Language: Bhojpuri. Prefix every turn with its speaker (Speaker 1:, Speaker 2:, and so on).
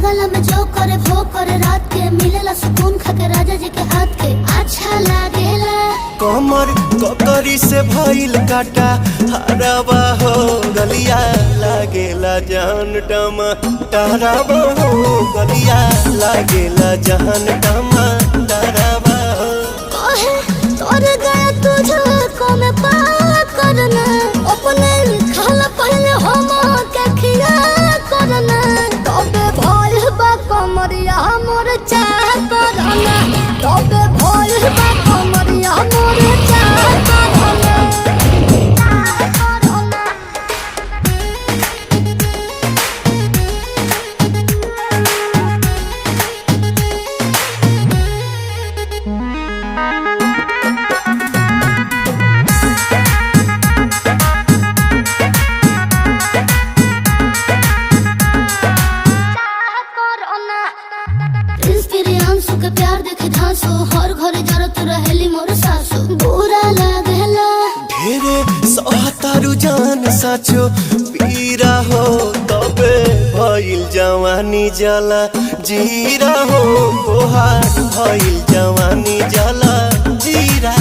Speaker 1: बगल में जो करे वो करे रात के मिलेला सुकून खाके राजा जी के हाथ के अच्छा लागेला।
Speaker 2: कमर ककरी से भइल काटा हराबा हो गलिया लागेला जान टमा डराबा हो गलिया लागेला जान टमा डराबा हो।
Speaker 1: कहे तोर गया तुझे को में पा करना अपने खाला पहले हम के खिया करना तबे भइल बा कमरिया मोर चाह करना तबे भइल बा कमरिया मोर चाह करना। के प्यार देखे धांसो हर घरे जरत रहेली मोर सासो बुरा लागेला।
Speaker 2: ढेरे सहतारू जान साचो पीरा हो तबे भइल जवानी जला जीरा हो तोहार भइल जवानी जला जीरा।